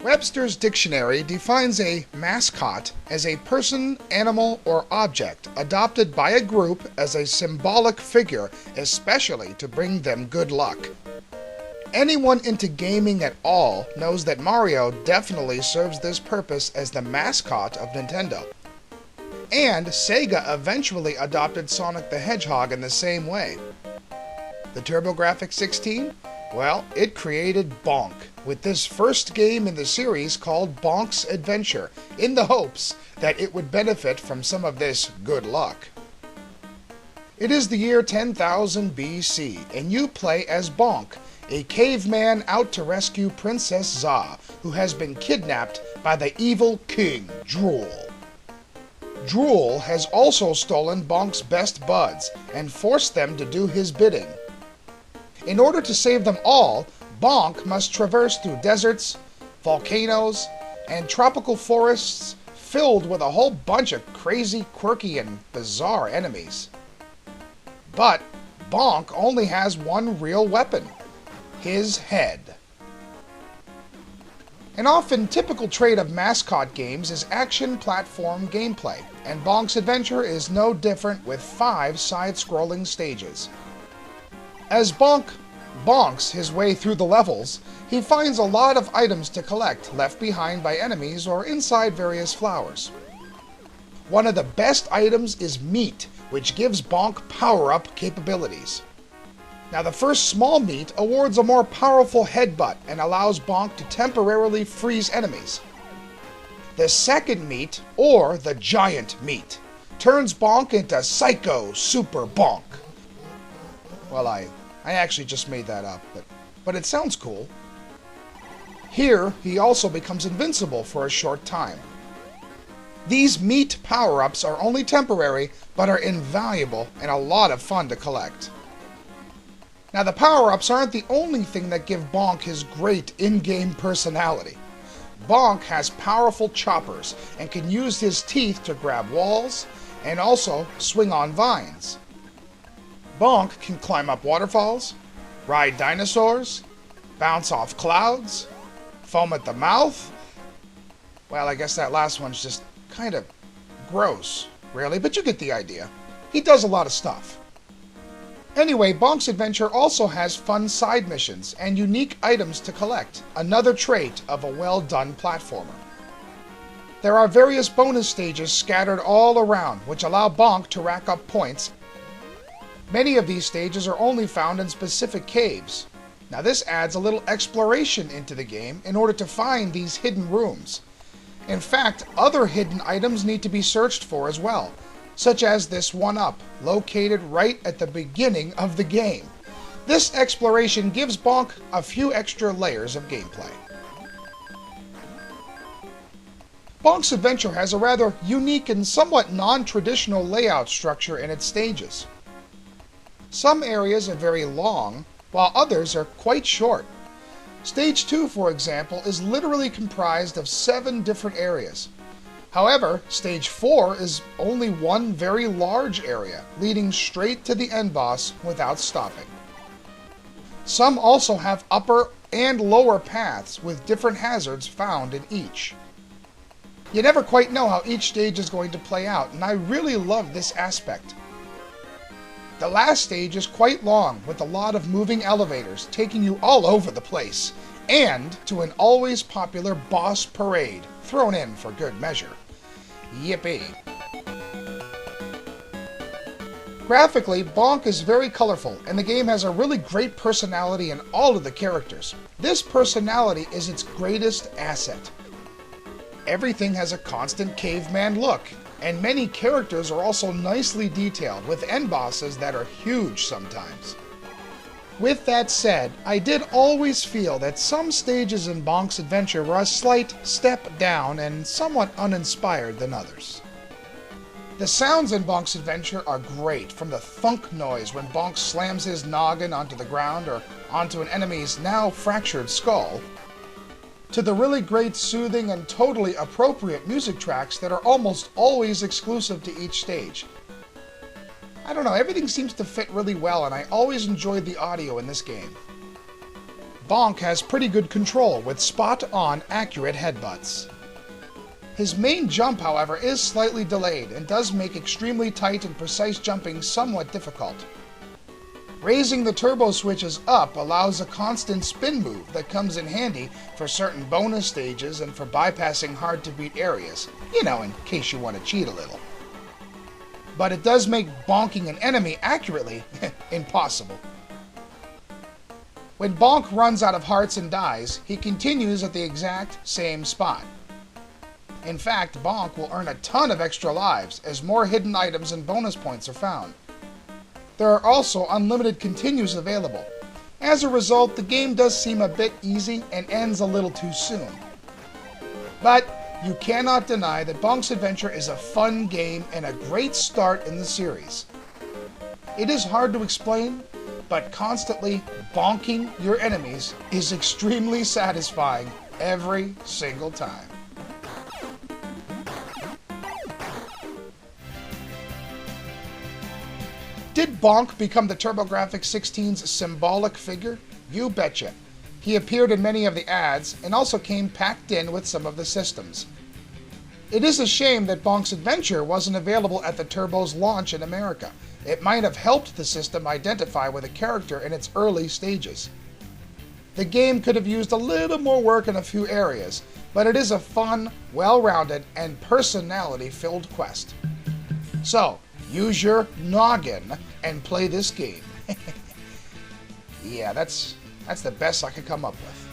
Webster's dictionary defines a mascot as a person, animal, or object adopted by a group as a symbolic figure, especially to bring them good luck. Anyone into gaming at all knows that Mario definitely serves this purpose as the mascot of Nintendo. And Sega eventually adopted Sonic the Hedgehog in the same way. The TurboGrafx-16? Well, it created Bonk, with this first game in the series called Bonk's Adventure, in the hopes that it would benefit from some of this good luck. It is the year 10,000 BC, and you play as Bonk, a caveman out to rescue Princess Za, who has been kidnapped by the evil king, Drool. Drool has also stolen Bonk's best buds and forced them to do his bidding. In order to save them all, Bonk must traverse through deserts, volcanoes, and tropical forests filled with a whole bunch of crazy, quirky, and bizarre enemies. But Bonk only has one real weapon: his head. An often typical trait of mascot games is action platform gameplay, and Bonk's Adventure is no different with 5 side-scrolling stages. As Bonk bonks his way through the levels, he finds a lot of items to collect left behind by enemies or inside various flowers. One of the best items is meat, which gives Bonk power-up capabilities. Now, the first small meat awards a more powerful headbutt and allows Bonk to temporarily freeze enemies. The second meat, or the giant meat, turns Bonk into Psycho Super Bonk. Well, I actually just made that up, but it sounds cool. Here, he also becomes invincible for a short time. These meat power-ups are only temporary, but are invaluable and a lot of fun to collect. Now, the power-ups aren't the only thing that give Bonk his great in-game personality. Bonk has powerful choppers and can use his teeth to grab walls and also swing on vines. Bonk can climb up waterfalls, ride dinosaurs, bounce off clouds, foam at the mouth. Well, I guess that last one's just kind of gross, really, but you get the idea. He does a lot of stuff. Anyway, Bonk's Adventure also has fun side missions and unique items to collect, another trait of a well-done platformer. There are various bonus stages scattered all around, which allow Bonk to rack up points. Many of these stages are only found in specific caves. Now, this adds a little exploration into the game in order to find these hidden rooms. In fact, other hidden items need to be searched for as well, such as this 1-up, located right at the beginning of the game. This exploration gives Bonk a few extra layers of gameplay. Bonk's Adventure has a rather unique and somewhat non-traditional layout structure in its stages. Some areas are very long, while others are quite short. Stage 2, for example, is literally comprised of 7 different areas. However, Stage 4 is only one very large area, leading straight to the end boss without stopping. Some also have upper and lower paths with different hazards found in each. You never quite know how each stage is going to play out, and I really love this aspect. The last stage is quite long, with a lot of moving elevators taking you all over the place, and to an always popular boss parade thrown in for good measure. Yippee! Graphically, Bonk is very colorful, and the game has a really great personality in all of the characters. This personality is its greatest asset. Everything has a constant caveman look, and many characters are also nicely detailed, with end bosses that are huge sometimes. With that said, I did always feel that some stages in Bonk's Adventure were a slight step down and somewhat uninspired than others. The sounds in Bonk's Adventure are great, from the thunk noise when Bonk slams his noggin onto the ground or onto an enemy's now fractured skull, to the really great soothing and totally appropriate music tracks that are almost always exclusive to each stage. I don't know, everything seems to fit really well, and I always enjoyed the audio in this game. Bonk has pretty good control with spot-on accurate headbutts. His main jump, however, is slightly delayed and does make extremely tight and precise jumping somewhat difficult. Raising the turbo switches up allows a constant spin move that comes in handy for certain bonus stages and for bypassing hard-to-beat areas, you know, in case you want to cheat a little. But it does make bonking an enemy accurately impossible. When Bonk runs out of hearts and dies, he continues at the exact same spot. In fact, Bonk will earn a ton of extra lives as more hidden items and bonus points are found. There are also unlimited continues available. As a result, the game does seem a bit easy and ends a little too soon. But you cannot deny that Bonk's Adventure is a fun game and a great start in the series. It is hard to explain, but constantly bonking your enemies is extremely satisfying every single time. Did Bonk become the TurboGrafx-16's symbolic figure? You betcha. He appeared in many of the ads and also came packed in with some of the systems. It is a shame that Bonk's Adventure wasn't available at the Turbo's launch in America. It might have helped the system identify with a character in its early stages. The game could have used a little more work in a few areas, but it is a fun, well-rounded, and personality-filled quest. So, use your noggin and play this game. Yeah, that's the best I could come up with.